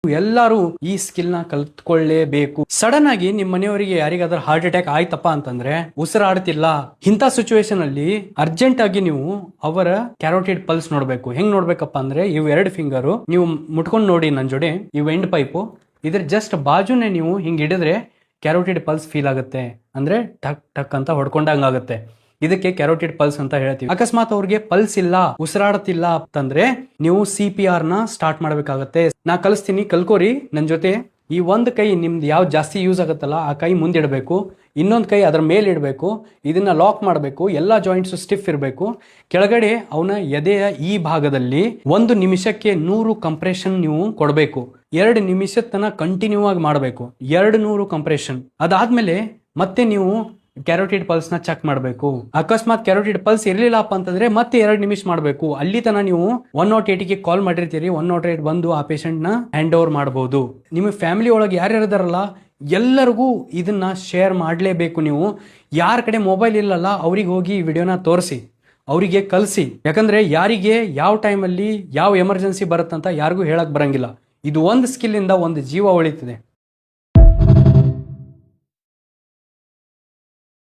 ಎಲ್ಲರೂ ಈ ಸ್ಕಿಲ್ ನ ಕಲ್ತ್ಕೊಳ್ಳೇಬೇಕು. ಸಡನ್ ಆಗಿ ನಿಮ್ಮ ಮನೆಯವರಿಗೆ ಯಾರಿಗಾದ್ರೂ ಹಾರ್ಟ್ ಅಟ್ಯಾಕ್ ಆಯ್ತಪ್ಪ ಅಂತಂದ್ರೆ ಉಸಿರಾಡ್ತಿಲ್ಲ, ಇಂಥ ಸಿಚುವೇಶನ್ ಅಲ್ಲಿ ಅರ್ಜೆಂಟ್ ಆಗಿ ನೀವು ಅವರ ಕ್ಯಾರೋಟಿಡ್ ಪಲ್ಸ್ ನೋಡ್ಬೇಕು. ಹೆಂಗ್ ನೋಡ್ಬೇಕಪ್ಪ ಅಂದ್ರೆ ಇವು 2 ಫಿಂಗರು ನೀವು ಮುಟ್ಕೊಂಡು ನೋಡಿ ನನ್ ಜೋಡಿ, ಇವು ಎಂಡ್ ಪೈಪು, ಇದ್ರ ಜಸ್ಟ್ ಬಾಜುನೇ ನೀವು ಹಿಂಗ್ ಹಿಡಿದ್ರೆ ಕ್ಯಾರೋಟಿಡ್ ಪಲ್ಸ್ ಫೀಲ್ ಆಗುತ್ತೆ. ಅಂದ್ರೆ ಟಕ್ ಟಕ್ ಅಂತ ಹೊಡ್ಕೊಂಡಂಗಾಗುತ್ತೆ. ಇದಕ್ಕೆ ಕ್ಯಾರೋಟಿಡ್ ಪಲ್ಸ್ ಅಂತ ಹೇಳ್ತೀವಿ. ಅಕಸ್ಮಾತ್ ಅವ್ರಿಗೆ ಪಲ್ಸ್ ಇಲ್ಲ, ಉಸಿರಾಡುತ್ತಿಲ್ಲ ಅಂತಂದ್ರೆ ನೀವು CPR ನ ಸ್ಟಾರ್ಟ್ ಮಾಡ್ಬೇಕಾಗತ್ತೆ. ನಾ ಕಲಿಸ್ತೀನಿ, ಕಲ್ಕೋರಿ ನನ್ ಜೊತೆ. ಈ ಒಂದ್ ಕೈ ನಿಮ್ದು ಯಾವ್ದು ಜಾಸ್ತಿ ಯೂಸ್ ಆಗುತ್ತಲ್ಲ ಆ ಕೈ ಮುಂದಿಡಬೇಕು, ಇನ್ನೊಂದು ಕೈ ಅದ್ರ ಮೇಲೆ ಇಡಬೇಕು, ಇದನ್ನ ಲಾಕ್ ಮಾಡಬೇಕು, ಎಲ್ಲಾ ಜಾಯಿಂಟ್ಸ್ ಸ್ಟಿಫ್ ಇರಬೇಕು. ಕೆಳಗಡೆ ಅವನ ಎದೆಯ ಈ ಭಾಗದಲ್ಲಿ 1 ನಿಮಿಷಕ್ಕೆ 100 ಕಂಪ್ರೆಷನ್ ನೀವು ಕೊಡಬೇಕು. 2 ನಿಮಿಷ ತನಕ ಕಂಟಿನ್ಯೂ ಆಗಿ ಮಾಡಬೇಕು, 200 ಕಂಪ್ರೆಷನ್. ಅದಾದ್ಮೇಲೆ ಮತ್ತೆ ನೀವು ಕ್ಯಾರೋಟಿಡ್ ಪಲ್ಸ್ ನ ಚೆಕ್ ಮಾಡಬೇಕು. ಅಕಸ್ಮಾತ್ ಕ್ಯಾರೋಟಿಡ್ ಪಲ್ಸ್ ಇರ್ಲಿಲ್ಲಪ್ಪ ಅಂತಂದ್ರೆ ಮತ್ತೆ 2 ನಿಮಿಷ ಮಾಡಬೇಕು. ಅಲ್ಲಿ ತನ ನೀವು 108 ಗೆ ಕಾಲ್ ಮಾಡಿರ್ತೀರಿ, 108 ಬಂದು ಆ ಪೇಷಂಟ್ ನ ಹ್ಯಾಂಡ್ ಓವರ್ ಮಾಡಬಹುದು. ನಿಮ್ಮ ಫ್ಯಾಮಿಲಿ ಒಳಗೆ ಯಾರ್ಯಾರದಾರಲ್ಲ ಎಲ್ಲರಿಗೂ ಇದನ್ನ ಶೇರ್ ಮಾಡಲೇಬೇಕು. ನೀವು ಯಾರ ಕಡೆ ಮೊಬೈಲ್ ಇಲ್ಲಲ್ಲ ಅವ್ರಿಗೆ ಹೋಗಿ ಈ ವಿಡಿಯೋನ ತೋರಿಸಿ, ಅವರಿಗೆ ಕಲಿಸಿ. ಯಾಕಂದ್ರೆ ಯಾರಿಗೆ ಯಾವ ಟೈಮಲ್ಲಿ ಯಾವ ಎಮರ್ಜೆನ್ಸಿ ಬರುತ್ತಂತ ಯಾರಿಗೂ ಹೇಳಕ್ ಬರಂಗಿಲ್ಲ. ಇದು ಒಂದು ಸ್ಕಿಲ್ ಇಂದ ಒಂದು ಜೀವ ಉಳಿತದೆ.